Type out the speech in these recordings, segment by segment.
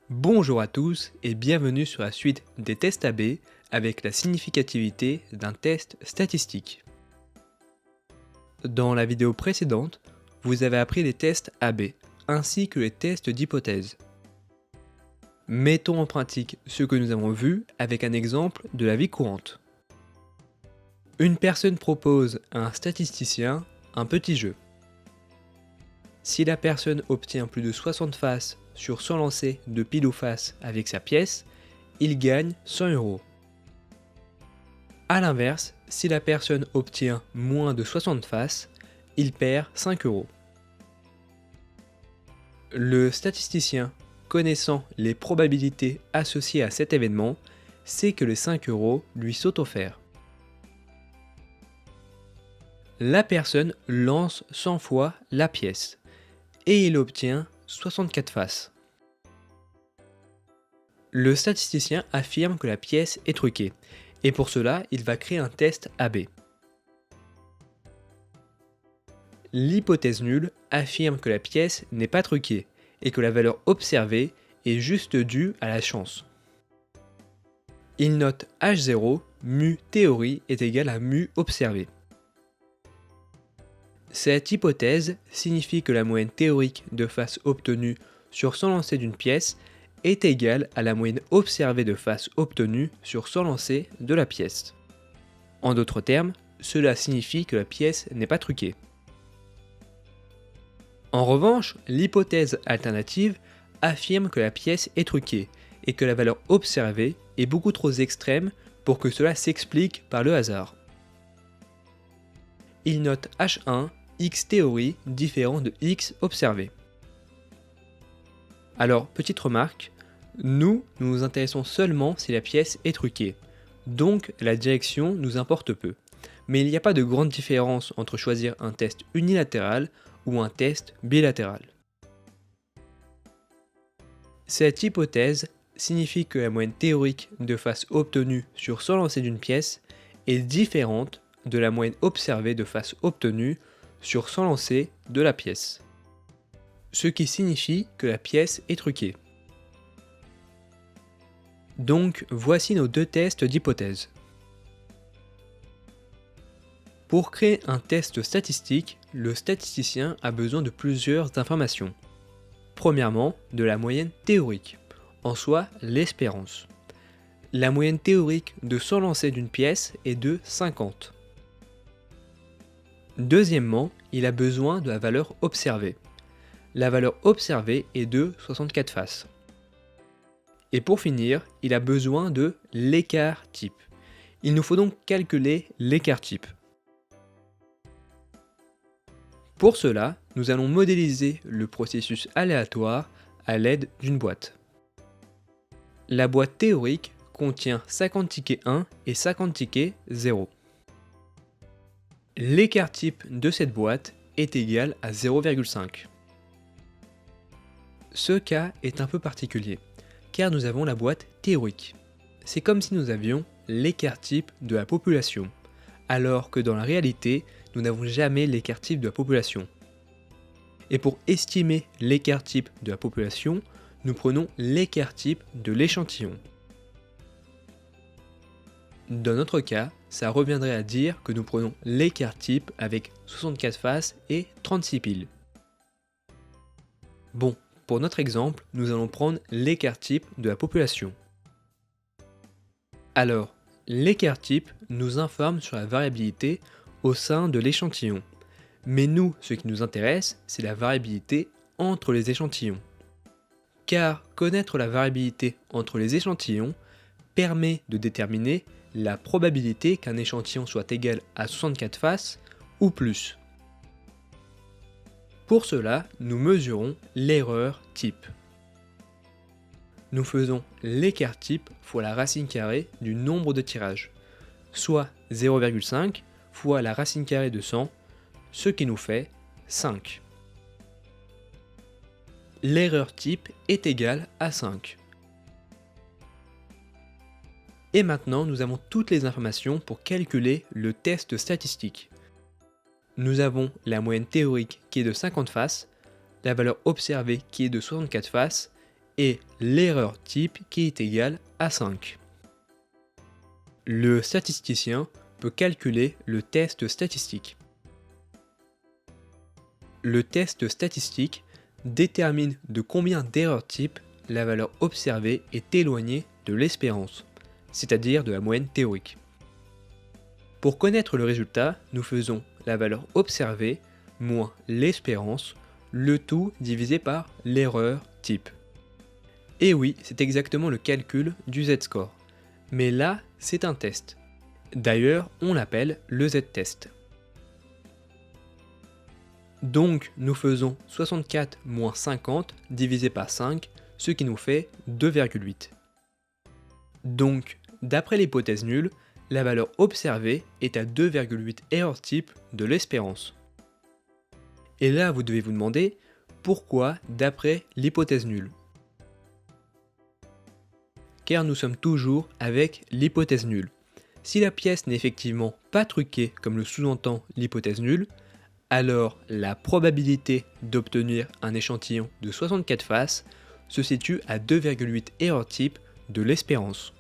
Bonjour à tous et bienvenue sur la suite des tests AB avec la significativité d'un test statistique. Dans la vidéo précédente, vous avez appris les tests AB ainsi que les tests d'hypothèse. Mettons en pratique ce que nous avons vu avec un exemple de la vie courante. Une personne propose à un statisticien un petit jeu. Si la personne obtient plus de 60 faces sur 100 lancers de pile ou face avec sa pièce, il gagne 100 €. A l'inverse, si la personne obtient moins de 60 faces, il perd 5 €. Le statisticien, connaissant les probabilités associées à cet événement, sait que les 5 € lui sont offerts. La personne lance 100 fois la pièce et il obtient 64 faces. Le statisticien affirme que la pièce est truquée, et pour cela, il va créer un test AB. L'hypothèse nulle affirme que la pièce n'est pas truquée, et que la valeur observée est juste due à la chance. Il note H0, mu théorie est égal à mu observé. Cette hypothèse signifie que la moyenne théorique de faces obtenues sur 100 lancers d'une pièce est égale à la moyenne observée de faces obtenues sur 100 lancers de la pièce. En d'autres termes, cela signifie que la pièce n'est pas truquée. En revanche, l'hypothèse alternative affirme que la pièce est truquée et que la valeur observée est beaucoup trop extrême pour que cela s'explique par le hasard. Il note H1, X théorie différent de X observé. Alors, petite remarque, nous nous intéressons seulement si la pièce est truquée, donc la direction nous importe peu. Mais il n'y a pas de grande différence entre choisir un test unilatéral ou un test bilatéral. Cette hypothèse signifie que la moyenne théorique de faces obtenues sur 100 lancers d'une pièce est différente de la moyenne observée de faces obtenues sur 100 lancers de la pièce. Ce qui signifie que la pièce est truquée. Donc voici nos deux tests d'hypothèse. Pour créer un test statistique, le statisticien a besoin de plusieurs informations. Premièrement, de la moyenne théorique, en soi l'espérance. La moyenne théorique de 100 lancers d'une pièce est de 50. Deuxièmement, il a besoin de la valeur observée. La valeur observée est de 64 faces. Et pour finir, il a besoin de l'écart type. Il nous faut donc calculer l'écart type. Pour cela, nous allons modéliser le processus aléatoire à l'aide d'une boîte. La boîte théorique contient 50 tickets 1 et 50 tickets 0. L'écart type de cette boîte est égal à 0,5. Ce cas est un peu particulier, car nous avons la boîte théorique. C'est comme si nous avions l'écart type de la population, alors que dans la réalité, nous n'avons jamais l'écart type de la population. Et pour estimer l'écart type de la population, nous prenons l'écart type de l'échantillon. Dans notre cas, ça reviendrait à dire que nous prenons l'écart type avec 64 faces et 36 piles. Bon, pour notre exemple, nous allons prendre l'écart type de la population. Alors, l'écart type nous informe sur la variabilité au sein de l'échantillon. Mais nous, ce qui nous intéresse, c'est la variabilité entre les échantillons. Car connaître la variabilité entre les échantillons permet de déterminer la probabilité qu'un échantillon soit égal à 64 faces ou plus. Pour cela, nous mesurons l'erreur type. Nous faisons l'écart type fois la racine carrée du nombre de tirages, soit 0,5 fois la racine carrée de 100, ce qui nous fait 5. L'erreur type est égale à 5. Et maintenant, nous avons toutes les informations pour calculer le test statistique. Nous avons la moyenne théorique qui est de 50 faces, la valeur observée qui est de 64 faces et l'erreur type qui est égale à 5. Le statisticien peut calculer le test statistique. Le test statistique détermine de combien d'erreurs type la valeur observée est éloignée de l'espérance, c'est-à-dire de la moyenne théorique. Pour connaître le résultat, nous faisons la valeur observée moins l'espérance, le tout divisé par l'erreur type. Et oui, c'est exactement le calcul du z-score. Mais là, c'est un test. D'ailleurs, on l'appelle le z-test. Donc, nous faisons 64 moins 50 divisé par 5, ce qui nous fait 2,8. Donc, d'après l'hypothèse nulle, la valeur observée est à 2,8 erreurs type de l'espérance. Et là, vous devez vous demander, pourquoi d'après l'hypothèse nulle? Car nous sommes toujours avec l'hypothèse nulle. Si la pièce n'est effectivement pas truquée comme le sous-entend l'hypothèse nulle, alors la probabilité d'obtenir un échantillon de 64 faces se situe à 2,8 erreurs type de l'espérance.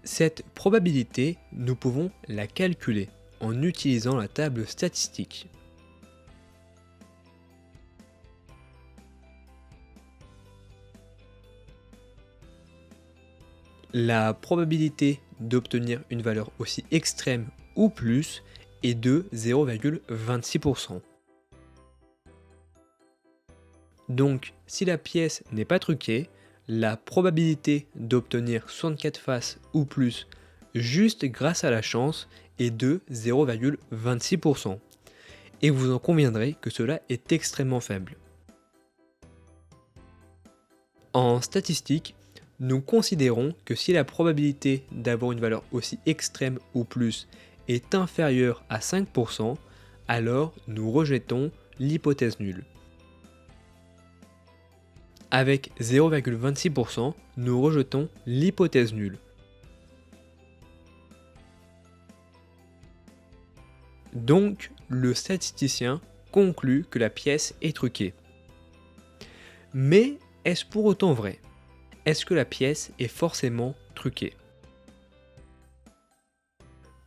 Cette probabilité, nous pouvons la calculer en utilisant la table statistique. La probabilité d'obtenir une valeur aussi extrême ou plus est de 0,26%. Donc, si la pièce n'est pas truquée, la probabilité d'obtenir 64 faces ou plus juste grâce à la chance est de 0,26%. Et vous en conviendrez que cela est extrêmement faible. En statistique, nous considérons que si la probabilité d'avoir une valeur aussi extrême ou plus est inférieure à 5%, alors nous rejetons l'hypothèse nulle. Avec 0,26%, nous rejetons l'hypothèse nulle. Donc, le statisticien conclut que la pièce est truquée. Mais est-ce pour autant vrai? Est-ce que la pièce est forcément truquée?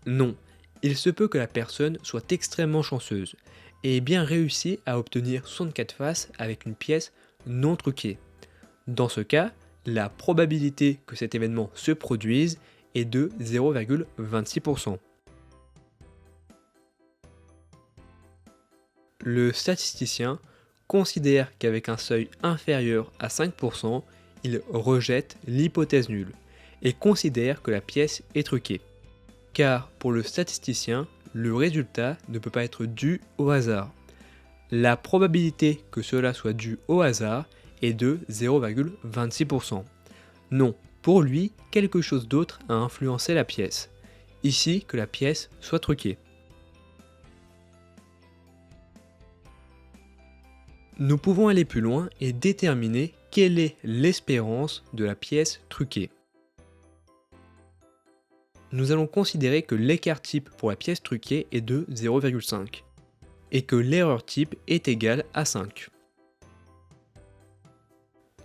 Non, il se peut que la personne soit extrêmement chanceuse et ait bien réussi à obtenir 64 faces avec une pièce non truquée. Dans ce cas, la probabilité que cet événement se produise est de 0,26%. Le statisticien considère qu'avec un seuil inférieur à 5%, il rejette l'hypothèse nulle et considère que la pièce est truquée. Car pour le statisticien, le résultat ne peut pas être dû au hasard. La probabilité que cela soit dû au hasard est de 0,26%. Non, pour lui, quelque chose d'autre a influencé la pièce. Ici, que la pièce soit truquée. Nous pouvons aller plus loin et déterminer quelle est l'espérance de la pièce truquée. Nous allons considérer que l'écart type pour la pièce truquée est de 0,5 et que l'erreur type est égale à 5.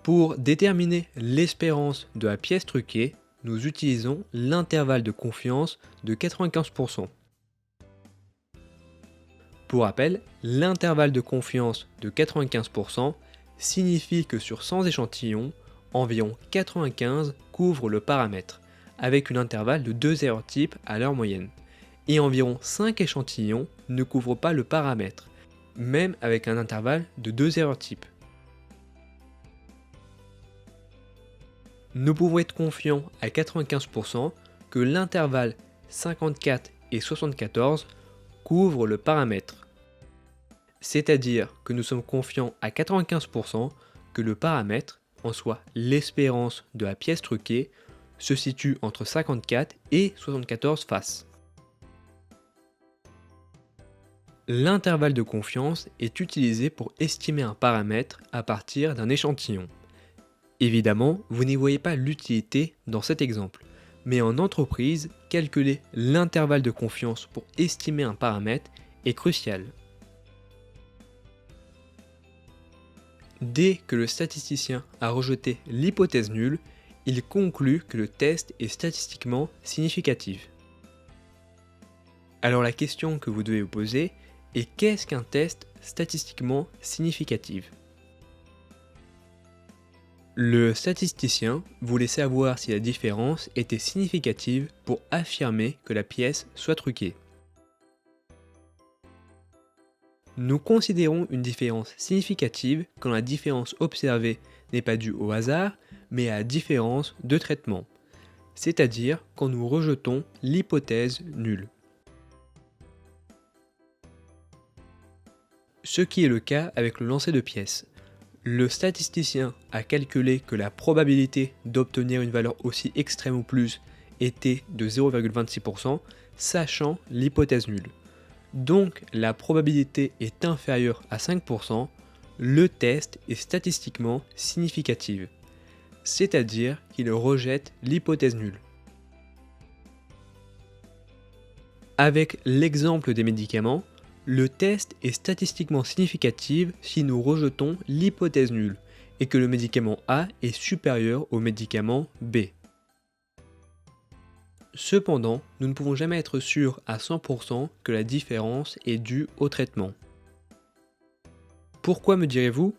Pour déterminer l'espérance de la pièce truquée, nous utilisons l'intervalle de confiance de 95%. Pour rappel, l'intervalle de confiance de 95% signifie que sur 100 échantillons, environ 95 couvrent le paramètre, avec un intervalle de 2 erreurs type à leur moyenne, et environ 5 échantillons ne couvrent pas le paramètre, même avec un intervalle de 2 erreurs type. Nous pouvons être confiants à 95% que l'intervalle 54 et 74 couvre le paramètre. C'est-à-dire que nous sommes confiants à 95% que le paramètre, en soit l'espérance de la pièce truquée, se situe entre 54 et 74 faces. L'intervalle de confiance est utilisé pour estimer un paramètre à partir d'un échantillon. Évidemment, vous n'y voyez pas l'utilité dans cet exemple, mais en entreprise, calculer l'intervalle de confiance pour estimer un paramètre est crucial. Dès que le statisticien a rejeté l'hypothèse nulle, il conclut que le test est statistiquement significatif. Alors la question que vous devez vous poser est qu'est-ce qu'un test statistiquement significatif? Le statisticien voulait savoir si la différence était significative pour affirmer que la pièce soit truquée. Nous considérons une différence significative quand la différence observée n'est pas due au hasard, mais à la différence de traitement, c'est-à-dire quand nous rejetons l'hypothèse nulle. Ce qui est le cas avec le lancer de pièces. Le statisticien a calculé que la probabilité d'obtenir une valeur aussi extrême ou plus était de 0,26%, sachant l'hypothèse nulle. Donc la probabilité est inférieure à 5%, le test est statistiquement significatif, c'est-à-dire qu'il rejette l'hypothèse nulle. Avec l'exemple des médicaments, le test est statistiquement significatif si nous rejetons l'hypothèse nulle et que le médicament A est supérieur au médicament B. Cependant, nous ne pouvons jamais être sûrs à 100% que la différence est due au traitement. Pourquoi me direz-vous?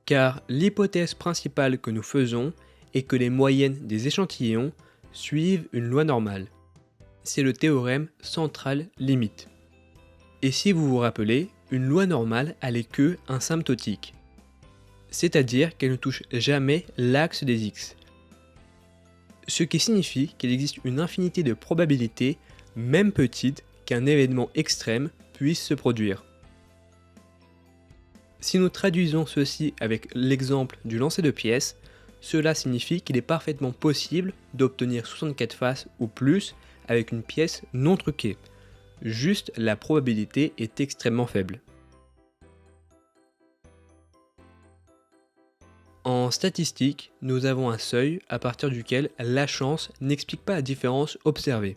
Car l'hypothèse principale que nous faisons est que les moyennes des échantillons suivent une loi normale. C'est le théorème central-limite. Et si vous vous rappelez, une loi normale elle est que asymptotique, c'est-à-dire qu'elle ne touche jamais l'axe des x. Ce qui signifie qu'il existe une infinité de probabilités, même petites, qu'un événement extrême puisse se produire. Si nous traduisons ceci avec l'exemple du lancer de pièces, cela signifie qu'il est parfaitement possible d'obtenir 64 faces ou plus avec une pièce non truquée. Juste la probabilité est extrêmement faible. En statistique, nous avons un seuil à partir duquel la chance n'explique pas la différence observée.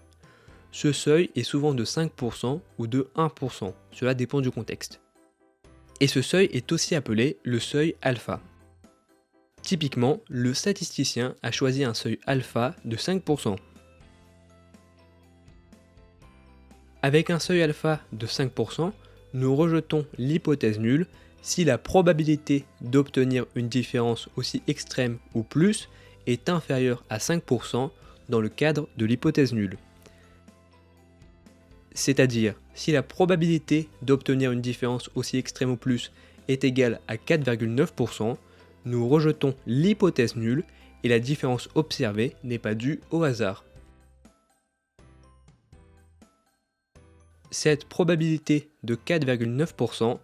Ce seuil est souvent de 5% ou de 1%, cela dépend du contexte. Et ce seuil est aussi appelé le seuil alpha. Typiquement, le statisticien a choisi un seuil alpha de 5%. Avec un seuil alpha de 5%, nous rejetons l'hypothèse nulle si la probabilité d'obtenir une différence aussi extrême ou plus est inférieure à 5% dans le cadre de l'hypothèse nulle. C'est-à-dire, si la probabilité d'obtenir une différence aussi extrême ou plus est égale à 4,9%, nous rejetons l'hypothèse nulle et la différence observée n'est pas due au hasard. Cette probabilité de 4,9%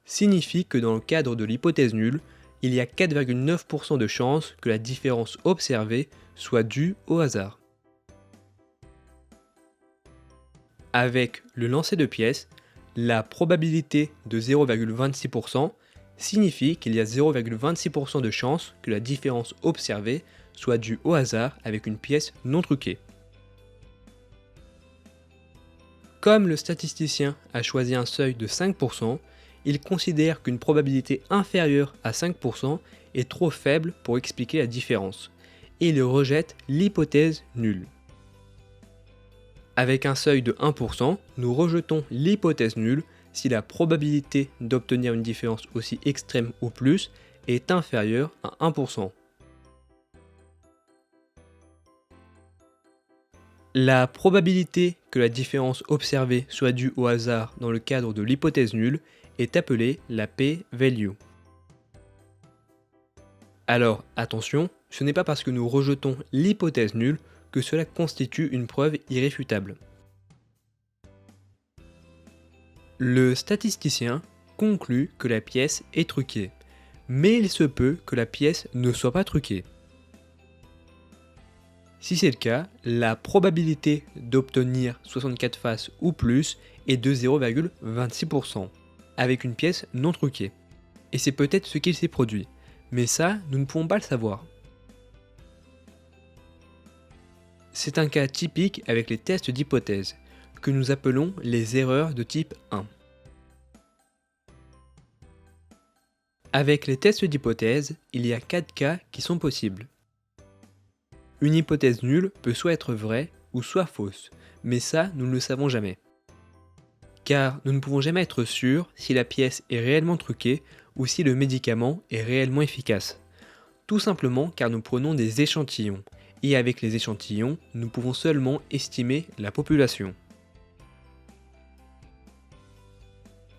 signifie que dans le cadre de l'hypothèse nulle, il y a 4,9% de chances que la différence observée soit due au hasard. Avec le lancer de pièces, la probabilité de 0,26% signifie qu'il y a 0,26% de chances que la différence observée soit due au hasard avec une pièce non truquée. Comme le statisticien a choisi un seuil de 5%, il considère qu'une probabilité inférieure à 5% est trop faible pour expliquer la différence, et il rejette l'hypothèse nulle. Avec un seuil de 1%, nous rejetons l'hypothèse nulle si la probabilité d'obtenir une différence aussi extrême ou plus est inférieure à 1%. La probabilité que la différence observée soit due au hasard dans le cadre de l'hypothèse nulle est appelée la p-value. Alors attention, ce n'est pas parce que nous rejetons l'hypothèse nulle que cela constitue une preuve irréfutable. Le statisticien conclut que la pièce est truquée, mais il se peut que la pièce ne soit pas truquée. Si c'est le cas, la probabilité d'obtenir 64 faces ou plus est de 0,26%, avec une pièce non truquée. Et c'est peut-être ce qu'il s'est produit, mais ça, nous ne pouvons pas le savoir. C'est un cas typique avec les tests d'hypothèse, que nous appelons les erreurs de type 1. Avec les tests d'hypothèse, il y a 4 cas qui sont possibles. Une hypothèse nulle peut soit être vraie ou soit fausse, mais ça, nous ne le savons jamais. Car nous ne pouvons jamais être sûrs si la pièce est réellement truquée ou si le médicament est réellement efficace. Tout simplement car nous prenons des échantillons, et avec les échantillons, nous pouvons seulement estimer la population.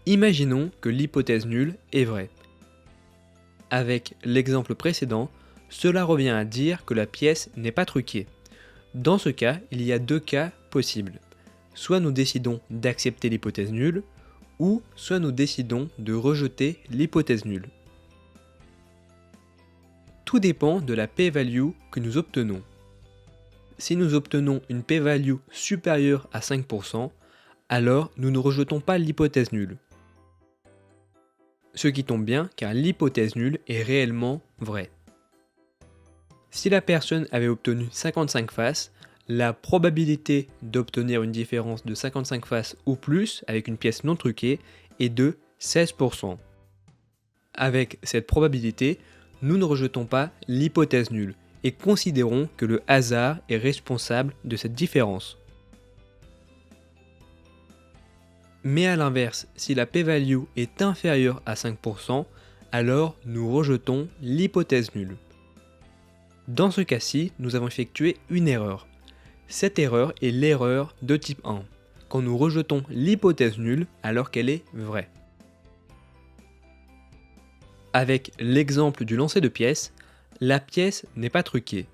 Imaginons que l'hypothèse nulle est vraie. Avec l'exemple précédent, cela revient à dire que la pièce n'est pas truquée. Dans ce cas, il y a 2 cas possibles. Soit nous décidons d'accepter l'hypothèse nulle, ou soit nous décidons de rejeter l'hypothèse nulle. Tout dépend de la p-value que nous obtenons. Si nous obtenons une p-value supérieure à 5%, alors nous ne rejetons pas l'hypothèse nulle. Ce qui tombe bien car l'hypothèse nulle est réellement vraie. Si la personne avait obtenu 55 faces, la probabilité d'obtenir une différence de 55 faces ou plus avec une pièce non truquée est de 16%. Avec cette probabilité, nous ne rejetons pas l'hypothèse nulle et considérons que le hasard est responsable de cette différence. Mais à l'inverse, si la p-value est inférieure à 5%, alors nous rejetons l'hypothèse nulle. Dans ce cas-ci, nous avons effectué une erreur. Cette erreur est l'erreur de type 1, quand nous rejetons l'hypothèse nulle alors qu'elle est vraie. Avec l'exemple du lancer de pièces, la pièce n'est pas truquée,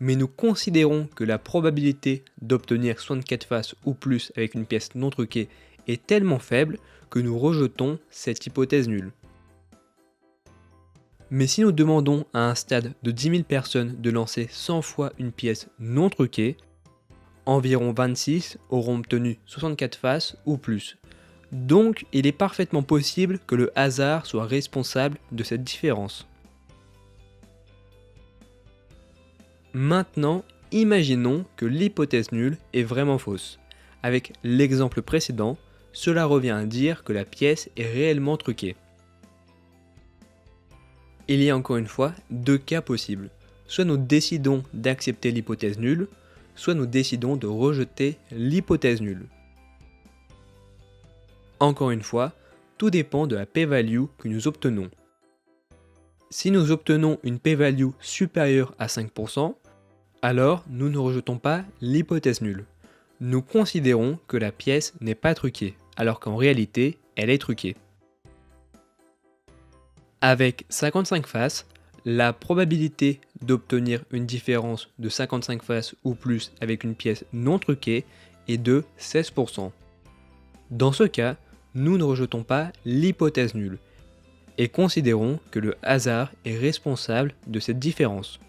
mais nous considérons que la probabilité d'obtenir 64 faces ou plus avec une pièce non truquée est tellement faible que nous rejetons cette hypothèse nulle. Mais si nous demandons à un stade de 10 000 personnes de lancer 100 fois une pièce non truquée, environ 26 auront obtenu 64 faces ou plus. Donc il est parfaitement possible que le hasard soit responsable de cette différence. Maintenant, imaginons que l'hypothèse nulle est vraiment fausse. Avec l'exemple précédent, cela revient à dire que la pièce est réellement truquée. Il y a encore une fois 2 cas possibles. Soit nous décidons d'accepter l'hypothèse nulle, soit nous décidons de rejeter l'hypothèse nulle. Encore une fois, tout dépend de la p-value que nous obtenons. Si nous obtenons une p-value supérieure à 5%, alors nous ne rejetons pas l'hypothèse nulle. Nous considérons que la pièce n'est pas truquée, alors qu'en réalité, elle est truquée. Avec 55 faces, la probabilité d'obtenir une différence de 55 faces ou plus avec une pièce non truquée est de 16%. Dans ce cas, nous ne rejetons pas l'hypothèse nulle et considérons que le hasard est responsable de cette différence.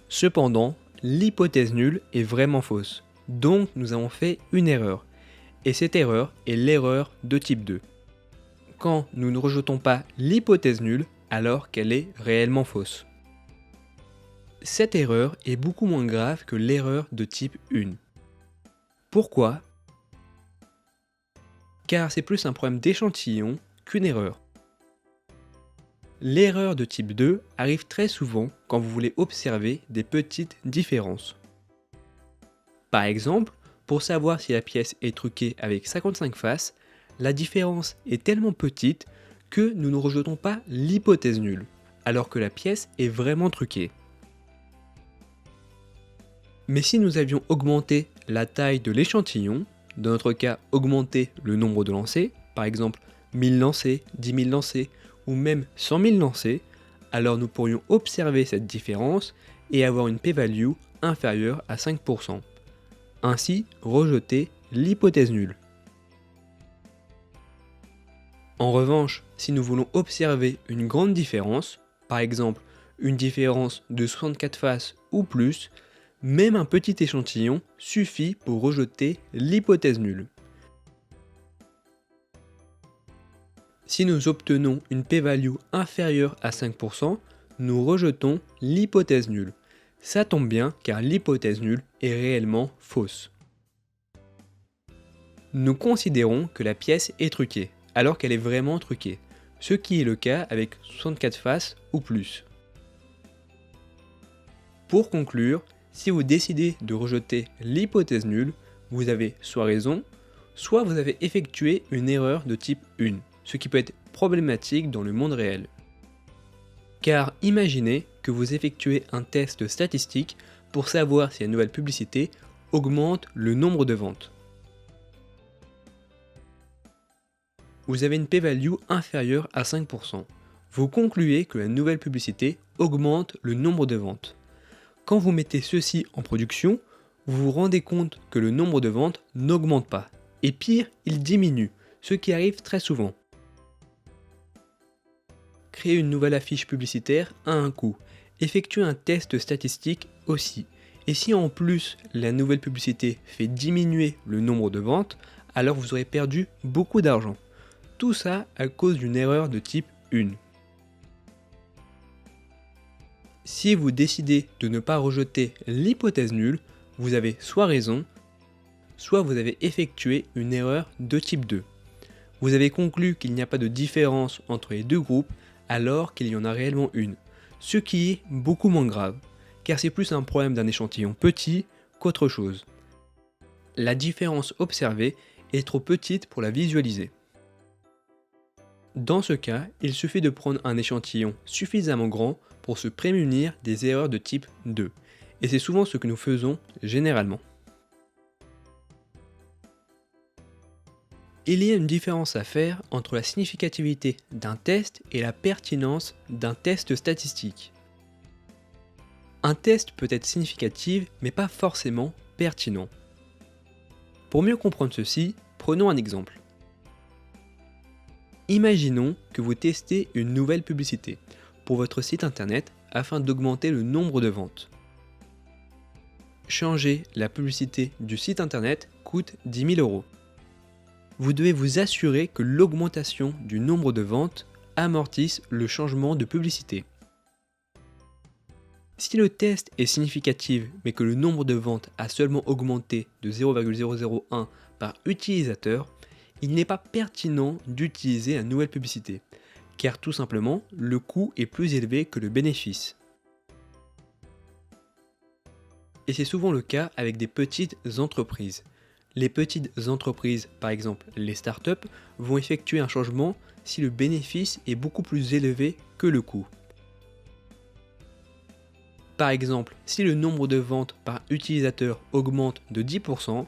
Cependant, l'hypothèse nulle est vraiment fausse, donc nous avons fait une erreur, et cette erreur est l'erreur de type 2. Quand nous ne rejetons pas l'hypothèse nulle alors qu'elle est réellement fausse. Cette erreur est beaucoup moins grave que l'erreur de type 1. Pourquoi ? Car c'est plus un problème d'échantillon qu'une erreur. L'erreur de type 2 arrive très souvent quand vous voulez observer des petites différences. Par exemple, pour savoir si la pièce est truquée avec 55 faces, la différence est tellement petite que nous ne rejetons pas l'hypothèse nulle, alors que la pièce est vraiment truquée. Mais si nous avions augmenté la taille de l'échantillon, dans notre cas augmenté le nombre de lancers, par exemple 1000 lancers, 10 000 lancers ou même 100 000 lancers, alors nous pourrions observer cette différence et avoir une p-value inférieure à 5%. Ainsi, rejeter l'hypothèse nulle. En revanche, si nous voulons observer une grande différence, par exemple une différence de 64 faces ou plus, même un petit échantillon suffit pour rejeter l'hypothèse nulle. Si nous obtenons une p-value inférieure à 5%, nous rejetons l'hypothèse nulle. Ça tombe bien car l'hypothèse nulle est réellement fausse. Nous considérons que la pièce est truquée, alors qu'elle est vraiment truquée, ce qui est le cas avec 64 faces ou plus. Pour conclure, si vous décidez de rejeter l'hypothèse nulle, vous avez soit raison, soit vous avez effectué une erreur de type 1, ce qui peut être problématique dans le monde réel. Car imaginez que vous effectuez un test statistique pour savoir si la nouvelle publicité augmente le nombre de ventes. Vous avez une p-value inférieure à 5%. Vous concluez que la nouvelle publicité augmente le nombre de ventes. Quand vous mettez ceci en production, vous vous rendez compte que le nombre de ventes n'augmente pas. Et pire, il diminue, ce qui arrive très souvent. Créer une nouvelle affiche publicitaire a un coût. Effectuer un test statistique aussi. Et si en plus la nouvelle publicité fait diminuer le nombre de ventes, alors vous aurez perdu beaucoup d'argent. Tout ça à cause d'une erreur de type 1. Si vous décidez de ne pas rejeter l'hypothèse nulle, vous avez soit raison, soit vous avez effectué une erreur de type 2. Vous avez conclu qu'il n'y a pas de différence entre les deux groupes alors qu'il y en a réellement une, ce qui est beaucoup moins grave, car c'est plus un problème d'un échantillon petit qu'autre chose. La différence observée est trop petite pour la visualiser. Dans ce cas, il suffit de prendre un échantillon suffisamment grand pour se prémunir des erreurs de type 2, et c'est souvent ce que nous faisons généralement. Il y a une différence à faire entre la significativité d'un test et la pertinence d'un test statistique. Un test peut être significatif mais pas forcément pertinent. Pour mieux comprendre ceci, prenons un exemple. Imaginons que vous testez une nouvelle publicité pour votre site internet afin d'augmenter le nombre de ventes. Changer la publicité du site internet coûte 10 000 €. Vous devez vous assurer que l'augmentation du nombre de ventes amortisse le changement de publicité. Si le test est significatif mais que le nombre de ventes a seulement augmenté de 0,001 par utilisateur, il n'est pas pertinent d'utiliser la nouvelle publicité, car tout simplement, le coût est plus élevé que le bénéfice. Et c'est souvent le cas avec des petites entreprises. Les petites entreprises, par exemple les startups, vont effectuer un changement si le bénéfice est beaucoup plus élevé que le coût. Par exemple, si le nombre de ventes par utilisateur augmente de 10%,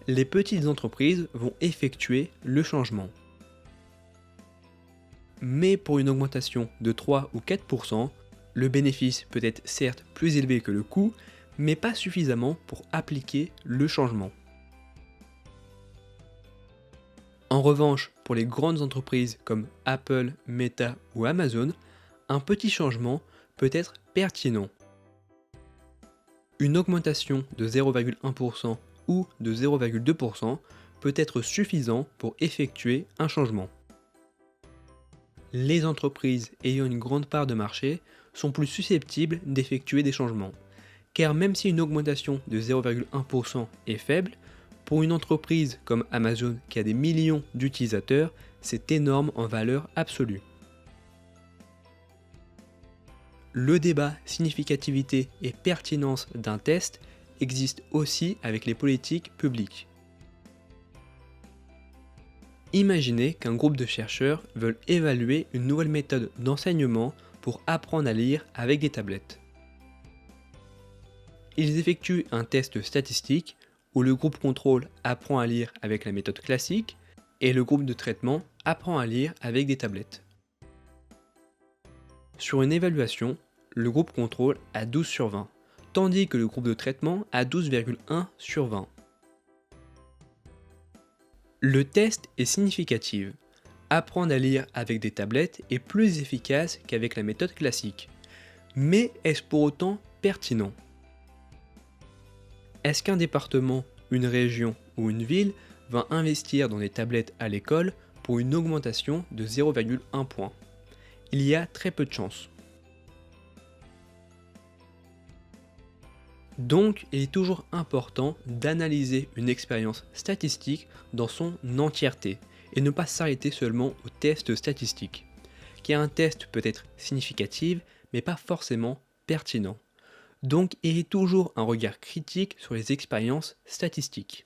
les petites entreprises vont effectuer le changement. Mais pour une augmentation de 3 ou 4%, le bénéfice peut être certes plus élevé que le coût, mais pas suffisamment pour appliquer le changement. En revanche, pour les grandes entreprises comme Apple, Meta ou Amazon, un petit changement peut être pertinent. Une augmentation de 0,1% ou de 0,2% peut être suffisant pour effectuer un changement. Les entreprises ayant une grande part de marché sont plus susceptibles d'effectuer des changements, car même si une augmentation de 0,1% est faible, pour une entreprise comme Amazon qui a des millions d'utilisateurs, c'est énorme en valeur absolue. Le débat significativité et pertinence d'un test existe aussi avec les politiques publiques. Imaginez qu'un groupe de chercheurs veulent évaluer une nouvelle méthode d'enseignement pour apprendre à lire avec des tablettes. Ils effectuent un test statistique où le groupe contrôle apprend à lire avec la méthode classique et le groupe de traitement apprend à lire avec des tablettes. Sur une évaluation, le groupe contrôle a 12 sur 20, tandis que le groupe de traitement a 12,1 sur 20. Le test est significatif. Apprendre à lire avec des tablettes est plus efficace qu'avec la méthode classique. Mais est-ce pour autant pertinent ? Est-ce qu'un département, une région ou une ville va investir dans des tablettes à l'école pour une augmentation de 0,1 point ? Il y a très peu de chances. Donc, il est toujours important d'analyser une expérience statistique dans son entièreté et ne pas s'arrêter seulement aux tests statistiques, car un test peut être significatif mais pas forcément pertinent. Donc ayez toujours un regard critique sur les expériences statistiques.